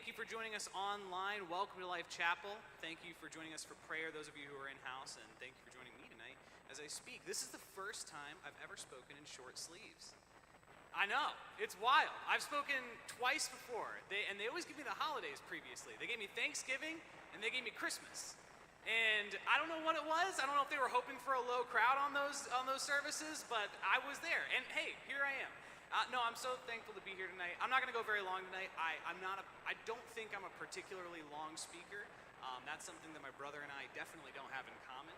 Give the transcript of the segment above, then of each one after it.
Thank you for joining us online. Welcome to Life Chapel. Thank you for joining us for prayer, those of you who are in-house, and thank you for joining me tonight as I speak. This is the first time I've ever spoken in short sleeves. I know, it's wild. I've spoken twice before, and they always give me the holidays previously. They gave me Thanksgiving, and they gave me Christmas. And I don't know what it was. I don't know if they were hoping for a low crowd on those services, but I was there. And hey, here I am. No, I'm so thankful to be here tonight. I'm not going to go very long tonight. I don't think I'm a particularly long speaker. That's something that my brother and I definitely don't have in common.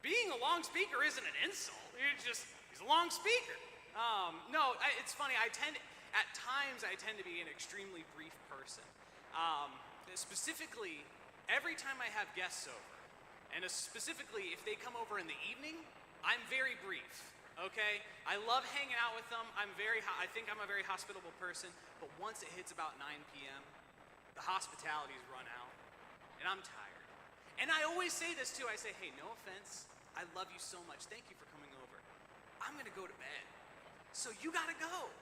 Being a long speaker isn't an insult. He's a long speaker. No, it's funny. At times I tend to be an extremely brief person. Specifically, every time I have guests over, and specifically if they come over in the evening, I'm very brief. Okay, I love hanging out with them. I think I'm a very hospitable person, but once it hits about 9 p.m., the hospitality's run out, and I'm tired. And I always say this too. I say, hey, no offense. I love you so much. Thank you for coming over. I'm gonna go to bed, so you gotta go.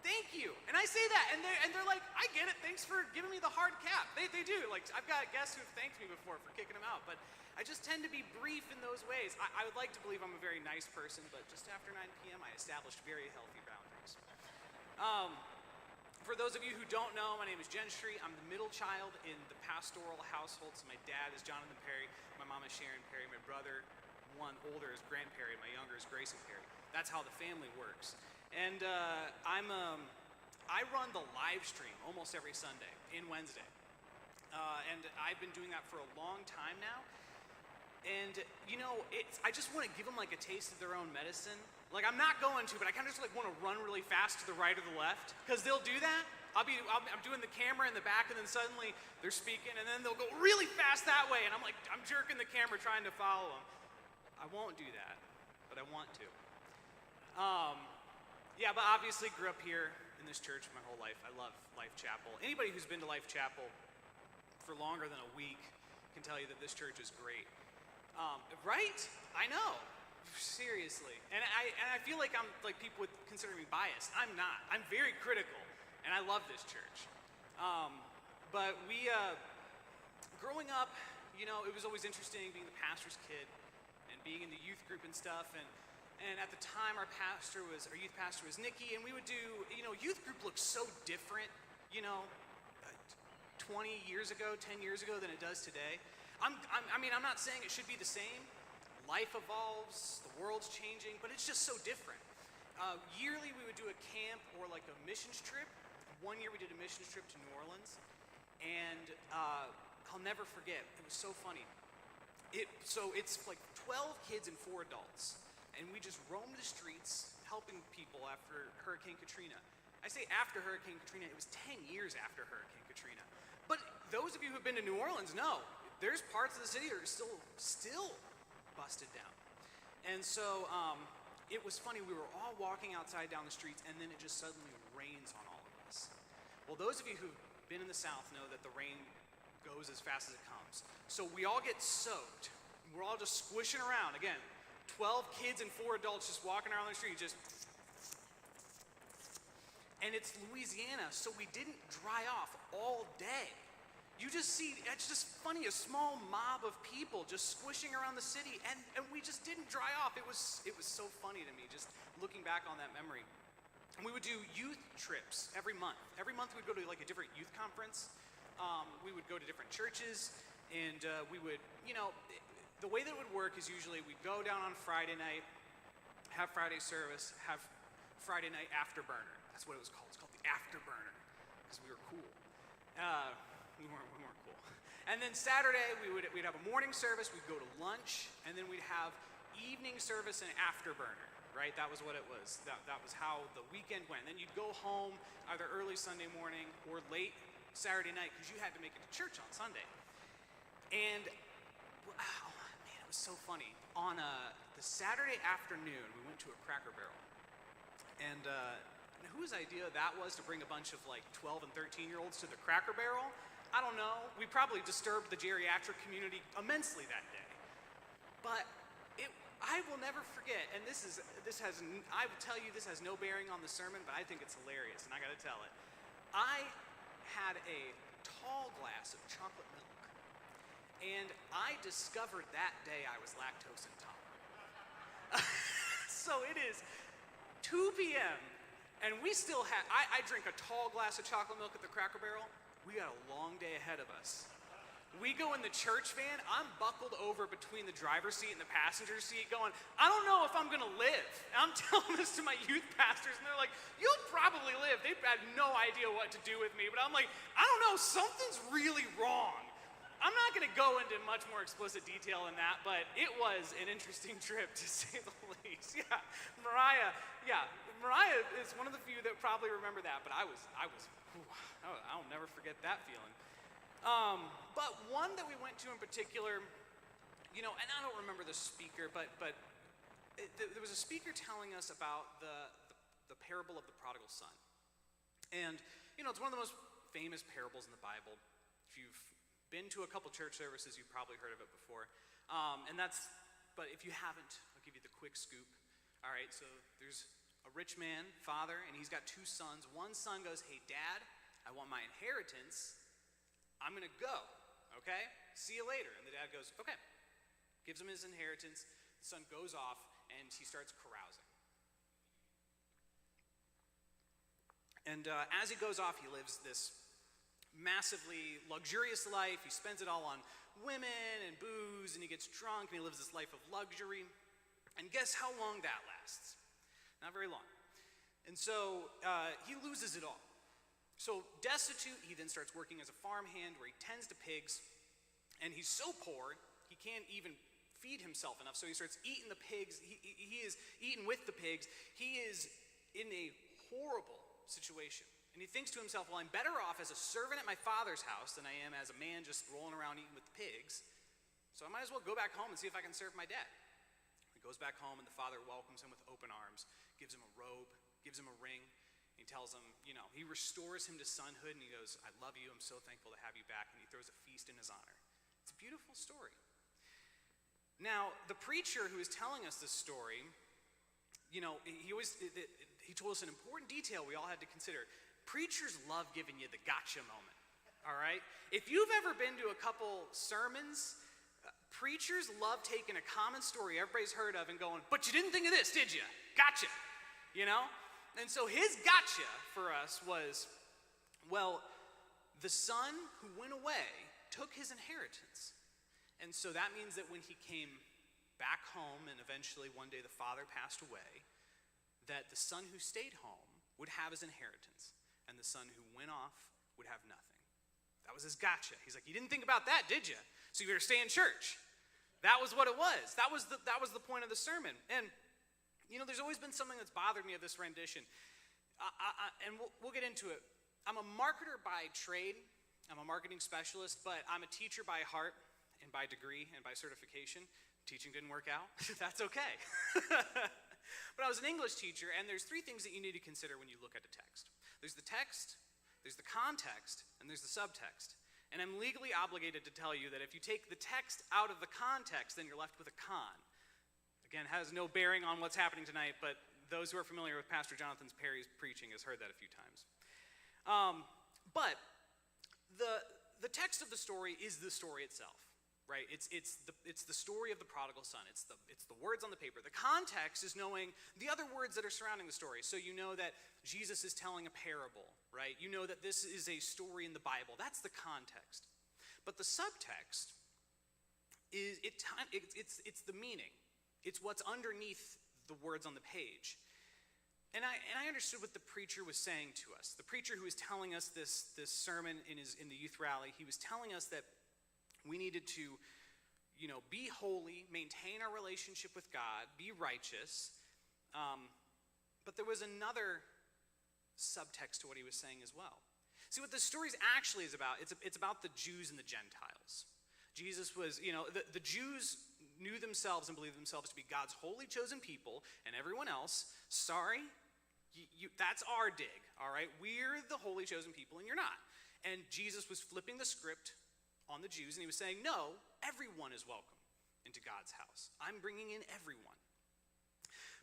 Thank you. And I say that, and they're like, I get it. Thanks for giving me the hard cap. They do. Like, I've got guests who've thanked me before for kicking them out, but I just tend to be brief in those ways. I would like to believe I'm a very nice person, but just after 9 p.m., I established very healthy boundaries. For those of you who don't know, my name is Gentry. I'm the middle child in the pastoral household. So my dad is Jonathan Perry, my mom is Sharon Perry, my brother, one older, is Grant Perry, and my younger is Grayson Perry. That's how the family works. And I run the live stream almost every Sunday in Wednesday. And I've been doing that for a long time now. And, you know, I just want to give them like a taste of their own medicine. Like, I'm not going to, but I kind of just like want to run really fast to the right or the left. Because they'll do that. I'm doing the camera in the back, and then suddenly they're speaking, and then they'll go really fast that way. And I'm like, I'm jerking the camera trying to follow them. I won't do that, but I want to. Yeah, but obviously grew up here in this church my whole life. I love Life Chapel. Anybody who's been to Life Chapel for longer than a week can tell you that this church is great. Right? I know. Seriously. And I feel like people would consider me biased. I'm not. I'm very critical, and I love this church. But growing up, you know, it was always interesting being the pastor's kid and being in the youth group and stuff. And at the time, our youth pastor was Nikki, and we would do, you know, youth group looks so different, you know, 20 years ago, 10 years ago than it does today. I'm not saying it should be the same. Life evolves, the world's changing, but it's just so different. Yearly, we would do a camp or like a missions trip. One year we did a missions trip to New Orleans, and I'll never forget. It was so funny. So it's like 12 kids and 4 adults, and we just roamed the streets helping people after Hurricane Katrina. I say after Hurricane Katrina, it was 10 years after Hurricane Katrina. But those of you who've been to New Orleans know, there's parts of the city that are still busted down. And so it was funny, we were all walking outside down the streets, and then it just suddenly rains on all of us. Well, those of you who've been in the South know that the rain goes as fast as it comes. So we all get soaked. We're all just squishing around. Again, 12 kids and 4 adults just walking around the street, and it's Louisiana, so we didn't dry off all day. You just see, it's just funny, a small mob of people just squishing around the city, and we just didn't dry off. It was so funny to me, just looking back on that memory. And we would do youth trips every month. Every month we'd go to like a different youth conference. We would go to different churches, and we would, you know, the way that it would work is usually we'd go down on Friday night, have Friday service, have Friday night afterburner. That's what it was called. It's called the afterburner, because we were cool. We weren't cool. And then Saturday, we'd have a morning service, we'd go to lunch, and then we'd have evening service and afterburner, right? That was what it was. That was how the weekend went. Then you'd go home either early Sunday morning or late Saturday night, because you had to make it to church on Sunday. And, oh man, it was so funny. On the Saturday afternoon, we went to a Cracker Barrel. And whose idea that was to bring a bunch of like 12 and 13-year-olds to the Cracker Barrel? I don't know. We probably disturbed the geriatric community immensely that day. But I will never forget, and I will tell you this has no bearing on the sermon, but I think it's hilarious, and I gotta tell it. I had a tall glass of chocolate milk. And I discovered that day I was lactose intolerant. So it is 2 p.m. and we still have, I drink a tall glass of chocolate milk at the Cracker Barrel. We got a long day ahead of us. We go in the church van, I'm buckled over between the driver's seat and the passenger seat going, I don't know if I'm gonna live. And I'm telling this to my youth pastors and they're like, you'll probably live. They've had no idea what to do with me, but I'm like, I don't know, something's really wrong. I'm not gonna go into much more explicit detail than that, but it was an interesting trip to say the least. Mariah is one of the few that probably remember that, but I'll never forget that feeling. But one that we went to in particular, and I don't remember the speaker, but there was a speaker telling us about the parable of the prodigal son. And, it's one of the most famous parables in the Bible. If you've been to a couple church services, you've probably heard of it before. But if you haven't, I'll give you the quick scoop. All right, so there's a rich man, father, and he's got 2 sons. One son goes, hey, Dad, I want my inheritance. I'm going to go, okay? See you later. And the dad goes, okay. Gives him his inheritance. The son goes off, and he starts carousing. And as he goes off, he lives this massively luxurious life. He spends it all on women and booze, and he gets drunk, and he lives this life of luxury. And guess how long that lasts? Not very long. And so he loses it all. So destitute, he then starts working as a farmhand where he tends to pigs, and he's so poor, he can't even feed himself enough, so he starts eating the pigs. He is eating with the pigs. He is in a horrible situation. And he thinks to himself, well, I'm better off as a servant at my father's house than I am as a man just rolling around eating with the pigs, so I might as well go back home and see if I can serve my dad. He goes back home, and the father welcomes him with open arms, gives him a robe, gives him a ring. He tells him, he restores him to sonhood, and he goes, I love you, I'm so thankful to have you back, and he throws a feast in his honor. It's a beautiful story. Now, the preacher who is telling us this story, he told us an important detail we all had to consider. Preachers love giving you the gotcha moment, all right? If you've ever been to a couple sermons, preachers love taking a common story everybody's heard of and going, but you didn't think of this, did you? Gotcha, And so his gotcha for us was, well, the son who went away took his inheritance. And so that means that when he came back home, and eventually one day the father passed away, that the son who stayed home would have his inheritance, and the son who went off would have nothing. That was his gotcha. He's like, you didn't think about that, did you? So you better stay in church. That was what it was. That was the point of the sermon. And there's always been something that's bothered me of this rendition, and we'll get into it. I'm a marketer by trade. I'm a marketing specialist, but I'm a teacher by heart and by degree and by certification. Teaching didn't work out. That's okay. But I was an English teacher, and there's 3 things that you need to consider when you look at a text. There's the text, there's the context, and there's the subtext. And I'm legally obligated to tell you that if you take the text out of the context, then you're left with a con. Again, has no bearing on what's happening tonight, but those who are familiar with Pastor Jonathan Perry's preaching has heard that a few times. But the text of the story is the story itself, right? It's the story of the prodigal son. It's the words on the paper. The context is knowing the other words that are surrounding the story. So you know that Jesus is telling a parable, right? You know that this is a story in the Bible. That's the context. But the subtext is it's the meaning. It's what's underneath the words on the page. And I understood what the preacher was saying to us. The preacher who was telling us this sermon in the youth rally, he was telling us that we needed to, be holy, maintain our relationship with God, be righteous. But there was another subtext to what he was saying as well. See, what the story actually is about, it's about the Jews and the Gentiles. Jesus was, the Jews knew themselves and believed themselves to be God's holy chosen people, and everyone else, sorry, that's our dig, all right? We're the holy chosen people, and you're not. And Jesus was flipping the script on the Jews, and he was saying, no, everyone is welcome into God's house. I'm bringing in everyone.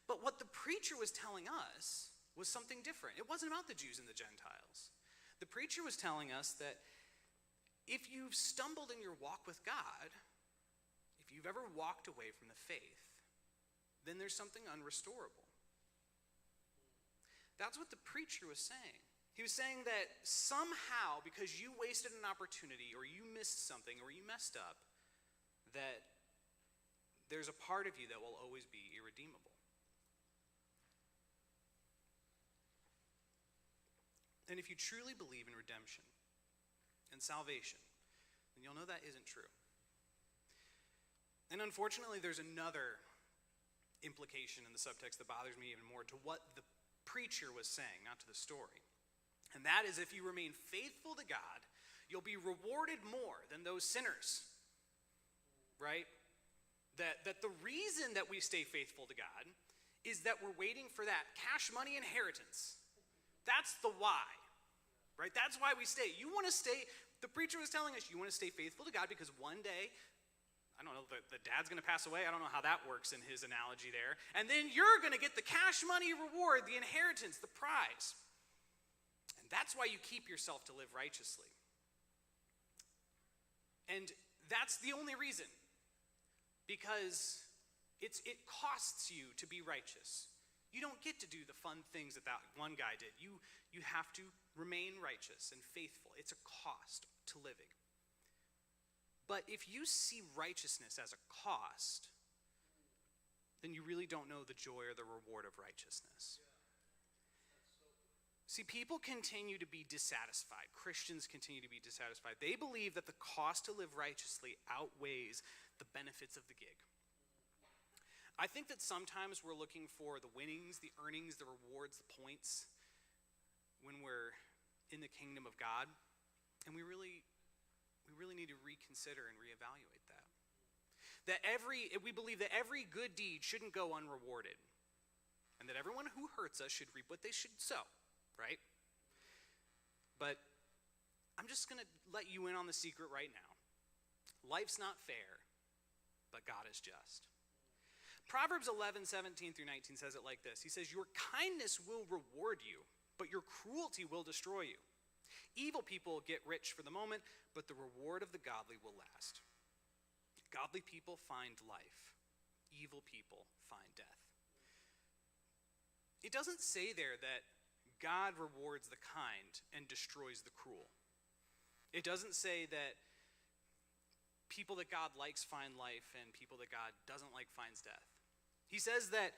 But what the preacher was telling us was something different. It wasn't about the Jews and the Gentiles. The preacher was telling us that if you've stumbled in your walk with God, if you've ever walked away from the faith, then there's something unrestorable. That's what the preacher was saying. He was saying that somehow, because you wasted an opportunity, or you missed something, or you messed up, that there's a part of you that will always be irredeemable. And if you truly believe in redemption and salvation, then you'll know that isn't true. And unfortunately, there's another implication in the subtext that bothers me even more to what the preacher was saying, not to the story. And that is, if you remain faithful to God, you'll be rewarded more than those sinners. Right? That the reason that we stay faithful to God is that we're waiting for that cash money inheritance. That's the why. Right? That's why we stay. You want to stay, the preacher was telling us, you want to stay faithful to God because one day, I don't know, the dad's going to pass away. I don't know how that works in his analogy there. And then you're going to get the cash money reward, the inheritance, the prize. And that's why you keep yourself to live righteously. And that's the only reason. Because it costs you to be righteous. You don't get to do the fun things that one guy did. You have to remain righteous and faithful. It's a cost to living. But if you see righteousness as a cost, then you really don't know the joy or the reward of righteousness. See, people continue to be dissatisfied. Christians continue to be dissatisfied. They believe that the cost to live righteously outweighs the benefits of the gig. I think that sometimes we're looking for the winnings, the earnings, the rewards, the points when we're in the kingdom of God. And we really need to reconsider and reevaluate that. We believe that every good deed shouldn't go unrewarded. And that everyone who hurts us should reap what they should sow, right? But I'm just going to let you in on the secret right now. Life's not fair, but God is just. Proverbs 11:17 through 19 says it like this. He says, your kindness will reward you, but your cruelty will destroy you. Evil people get rich for the moment, but the reward of the godly will last. Godly people find life. Evil people find death. It doesn't say there that God rewards the kind and destroys the cruel. It doesn't say that people that God likes find life and people that God doesn't like finds death. He says that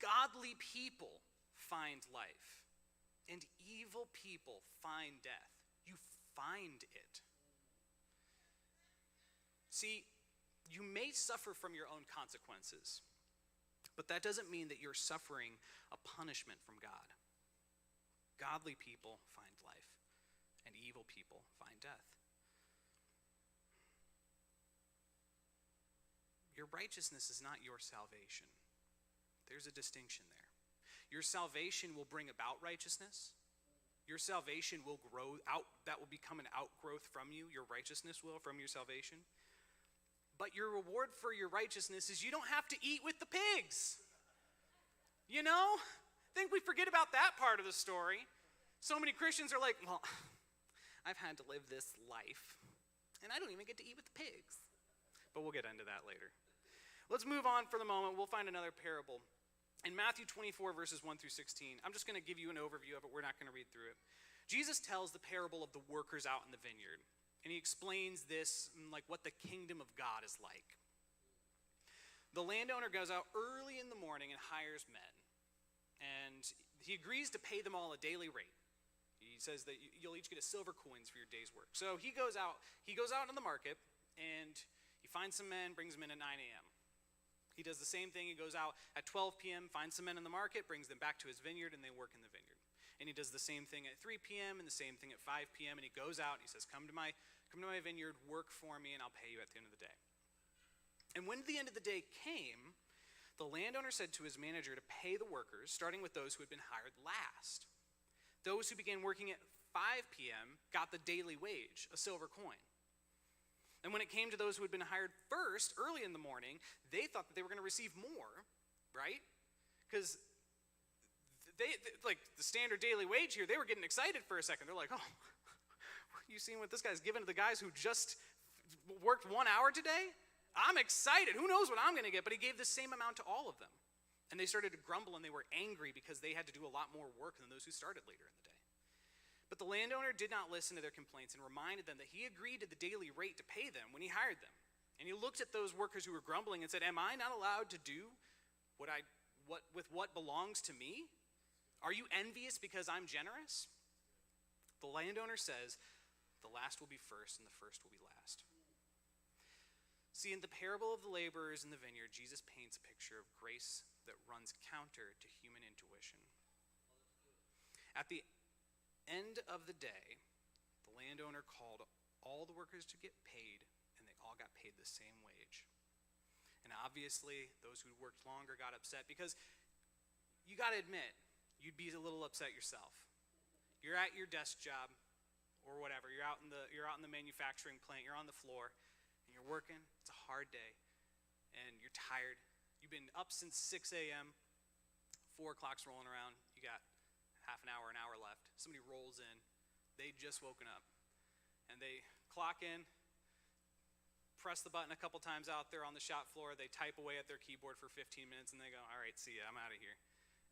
godly people find life and evil people find death. You find it. See, you may suffer from your own consequences, but that doesn't mean that you're suffering a punishment from God. Godly people find life and evil people find death. Your righteousness is not your salvation. There's a distinction there. Your salvation will bring about righteousness. Your salvation will grow out, that will become an outgrowth from you. Your righteousness will from your salvation. But your reward for your righteousness is you don't have to eat with the pigs. You know? I think we forget about that part of the story. So many Christians are like, well, I've had to live this life, and I don't even get to eat with the pigs. But we'll get into that later. Let's move on for the moment. We'll find another parable. In Matthew 24, verses 1 through 16, I'm just going to give you an overview of it. We're not going to read through it. Jesus tells the parable of the workers out in the vineyard. And he explains this, like what the kingdom of God is like. The landowner goes out early in the morning and hires men. And he agrees to pay them all a daily rate. He says that you'll each get a silver coins for your day's work. So he goes out in the market, and he finds some men, brings them in at 9 a.m. He does the same thing. He goes out at 12 p.m., finds some men in the market, brings them back to his vineyard, and they work in the vineyard. And he does the same thing at 3 p.m. and the same thing at 5 p.m. And he goes out and he says, come to my vineyard, work for me, and I'll pay you at the end of the day. And when the end of the day came, the landowner said to his manager to pay the workers, starting with those who had been hired last. Those who began working at 5 p.m. got the daily wage, a silver coin. And when it came to those who had been hired first, early in the morning, they thought that they were going to receive more, right? Because they like the standard daily wage here, they were getting excited for a second. They're like, oh, you seen what this guy's given to the guys who just worked 1 hour today? I'm excited. Who knows what I'm going to get? But he gave the same amount to all of them. And they started to grumble, and they were angry because they had to do a lot more work than those who started later in the day. But the landowner did not listen to their complaints and reminded them that he agreed to the daily rate to pay them when he hired them. And he looked at those workers who were grumbling and said, am I not allowed to do what belongs to me? Are you envious because I'm generous? The landowner says, the last will be first and the first will be last. See, in the parable of the laborers in the vineyard, Jesus paints a picture of grace that runs counter to human intuition. At the end of the day, the landowner called all the workers to get paid, and they all got paid the same wage. And obviously, those who worked longer got upset because you got to admit, you'd be a little upset yourself. You're at your desk job or whatever. You're out in the manufacturing plant. You're on the floor, and you're working. It's a hard day, and you're tired. You've been up since 6 a.m., 4 o'clock's rolling around, you got half an hour left. Somebody rolls in, they just woken up, and they clock in, press the button a couple times out there on the shop floor, they type away at their keyboard for 15 minutes, and they go, all right, see ya, I'm out of here.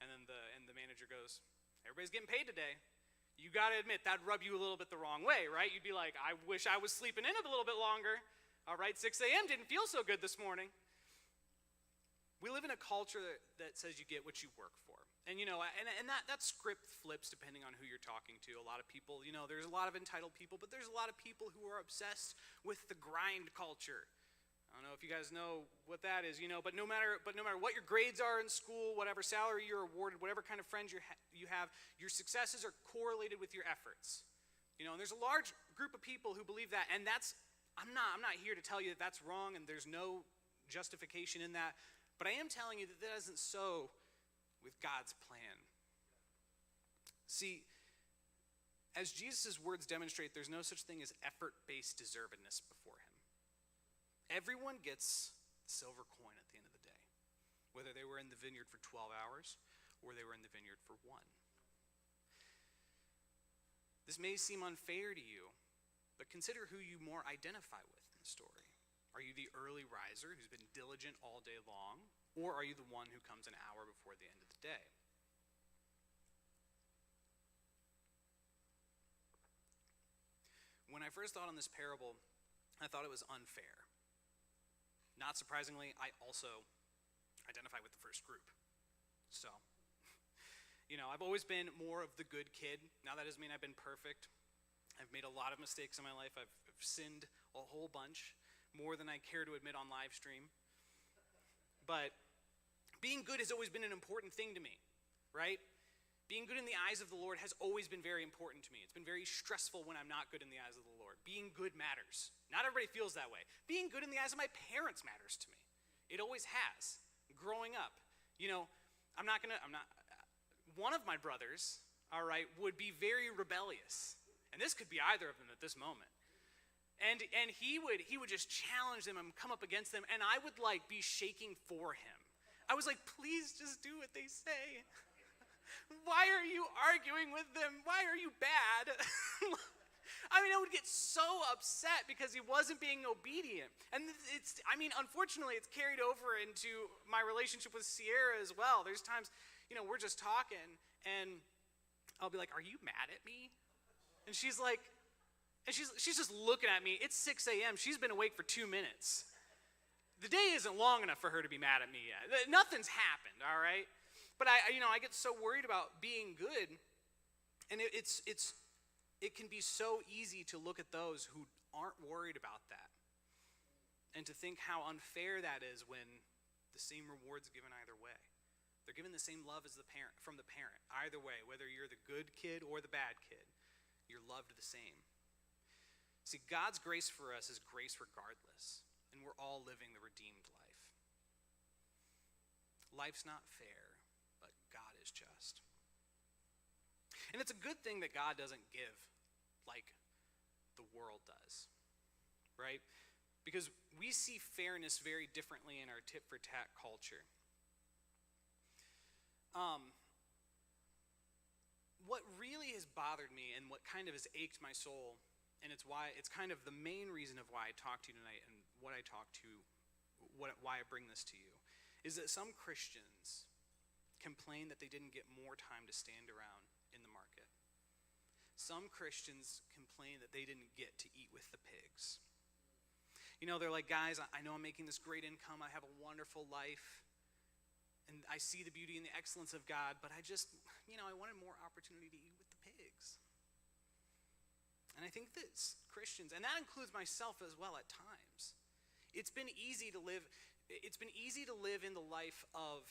And then the manager goes, everybody's getting paid today. You got to admit, that'd rub you a little bit the wrong way, right? You'd be like, I wish I was sleeping in a little bit longer. All right, 6 a.m. didn't feel so good this morning. We live in a culture that says you get what you work for. And that script flips depending on who you're talking to. A lot of people, there's a lot of entitled people, but there's a lot of people who are obsessed with the grind culture. I don't know if you guys know what that is, but no matter what your grades are in school, whatever salary you're awarded, whatever kind of friends you have, your successes are correlated with your efforts. And there's a large group of people who believe that, and I'm not here to tell you that that's wrong and there's no justification in that. But I am telling you that isn't so with God's plan. See, as Jesus' words demonstrate, there's no such thing as effort-based deservedness before him. Everyone gets the silver coin at the end of the day, whether they were in the vineyard for 12 hours or they were in the vineyard for 1. This may seem unfair to you, but consider who you more identify with in the story. Are you the early riser who's been diligent all day long, or are you the one who comes an hour before the end of the day? When I first thought on this parable, I thought it was unfair. Not surprisingly, I also identify with the first group. So, I've always been more of the good kid. Now that doesn't mean I've been perfect. I've made a lot of mistakes in my life. I've sinned a whole bunch, more than I care to admit on live stream. But being good has always been an important thing to me, right? Being good in the eyes of the Lord has always been very important to me. It's been very stressful when I'm not good in the eyes of the Lord. Being good matters. Not everybody feels that way. Being good in the eyes of my parents matters to me. It always has. Growing up, one of my brothers, all right, would be very rebellious. And this could be either of them at this moment. And he would just challenge them and come up against them, and I would be shaking for him. I was like, please just do what they say. Why are you arguing with them? Why are you bad? I would get so upset because he wasn't being obedient. And unfortunately, it's carried over into my relationship with Sierra as well. There's times, we're just talking, and I'll be like, are you mad at me? And she's like, she's just looking at me. It's 6 a.m. She's been awake for 2 minutes. The day isn't long enough for her to be mad at me yet. Nothing's happened, all right? But I get so worried about being good, and it can be so easy to look at those who aren't worried about that, and to think how unfair that is when the same reward's given either way. They're given the same love as from the parent. Either way, whether you're the good kid or the bad kid, you're loved the same. See, God's grace for us is grace regardless, and we're all living the redeemed life. Life's not fair, but God is just. And it's a good thing that God doesn't give like the world does, right? Because we see fairness very differently in our tit-for-tat culture. What really has bothered me and what kind of has ached my soul and it's kind of the main reason of why I talk to you tonight, and why I bring this to you, is that some Christians complain that they didn't get more time to stand around in the market. Some Christians complain that they didn't get to eat with the pigs. They're like, guys, I know I'm making this great income, I have a wonderful life, and I see the beauty and the excellence of God, but I just, I wanted more opportunity to eat with the pigs. And I think that Christians, and that includes myself as well at times, it's been easy to live in the life of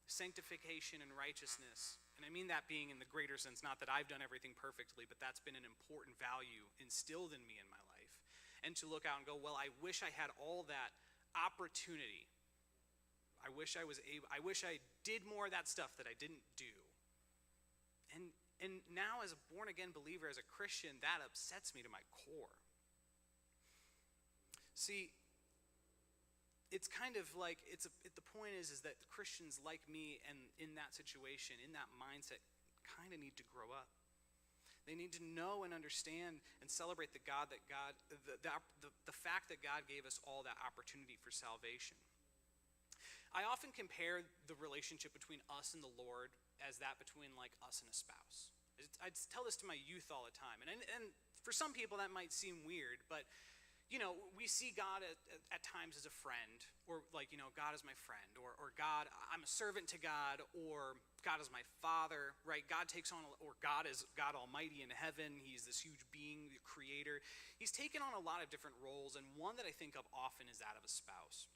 sanctification and righteousness. And I mean that being in the greater sense, not that I've done everything perfectly, but that's been an important value instilled in me in my life. And to look out and go, well, I wish I had all that opportunity. I wish I did more of that stuff that I didn't do. And now as a born-again believer, as a Christian, that upsets me to my core. See, it's kind of like, the point is that Christians like me and in that situation, in that mindset, kind of need to grow up. They need to know and understand and celebrate the fact that God gave us all that opportunity for salvation. I often compare the relationship between us and the Lord as that between like us and a spouse. I tell this to my youth all the time, and for some people that might seem weird, but we see God at times as a friend, or like, God is my friend, or God, I'm a servant to God, or God is my father, right? God takes on, or God is God Almighty in heaven. He's this huge being, the creator. He's taken on a lot of different roles, and one that I think of often is that of a spouse.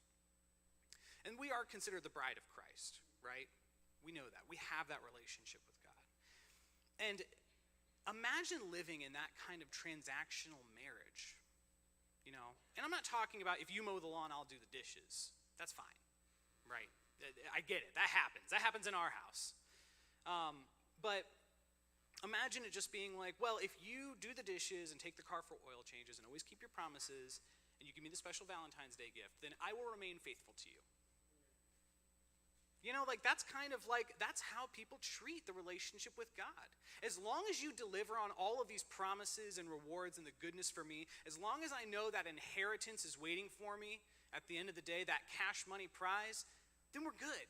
And we are considered the bride of Christ, right? We know that. We have that relationship with God. And imagine living in that kind of transactional marriage, And I'm not talking about if you mow the lawn, I'll do the dishes. That's fine, right? I get it. That happens. That happens in our house. But imagine it just being like, well, if you do the dishes and take the car for oil changes and always keep your promises and you give me the special Valentine's Day gift, then I will remain faithful to you. That's how people treat the relationship with God. As long as you deliver on all of these promises and rewards and the goodness for me, as long as I know that inheritance is waiting for me at the end of the day, that cash money prize, then we're good.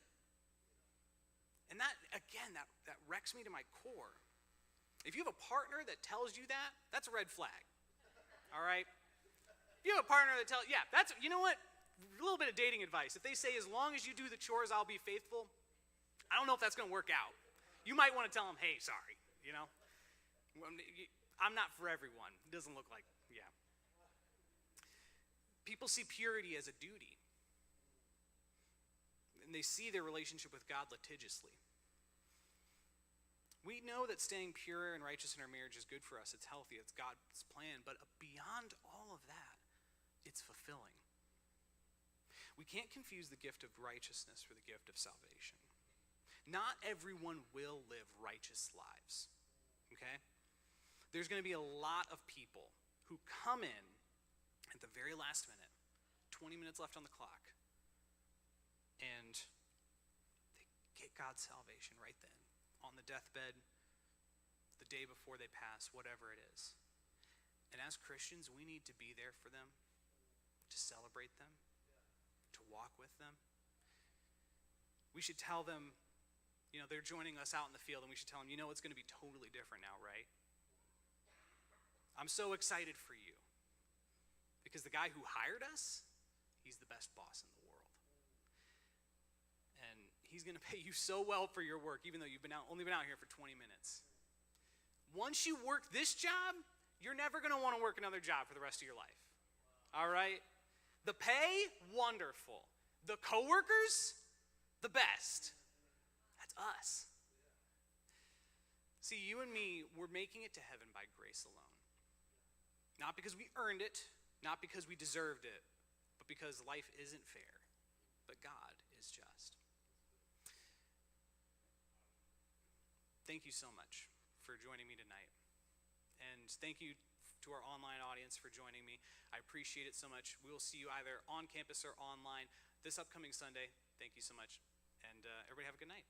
And that wrecks me to my core. If you have a partner that tells you that, that's a red flag. All right? If you have a partner that you know what? A little bit of dating advice. If they say, as long as you do the chores, I'll be faithful, I don't know if that's going to work out. You might want to tell them, hey, sorry, I'm not for everyone. It doesn't look like, People see purity as a duty. And they see their relationship with God litigiously. We know that staying pure and righteous in our marriage is good for us. It's healthy. It's God's plan. But beyond all of that, it's fulfilling. We can't confuse the gift of righteousness for the gift of salvation. Not everyone will live righteous lives, okay? There's going to be a lot of people who come in at the very last minute, 20 minutes left on the clock, and they get God's salvation right then, on the deathbed, the day before they pass, whatever it is. And as Christians, we need to be there for them, to celebrate them, to walk with them. We should tell them, they're joining us out in the field, and we should tell them, it's going to be totally different now, right? I'm so excited for you. Because the guy who hired us, he's the best boss in the world. And he's going to pay you so well for your work, even though you've only been out here for 20 minutes. Once you work this job, you're never going to want to work another job for the rest of your life. All right? The pay, wonderful. The coworkers, the best. That's us. See, you and me, we're making it to heaven by grace alone. Not because we earned it, not because we deserved it, but because life isn't fair, but God is just. Thank you so much for joining me tonight. And thank you to our online audience for joining me. I appreciate it so much. We will see you either on campus or online this upcoming Sunday. Thank you so much. And everybody have a good night.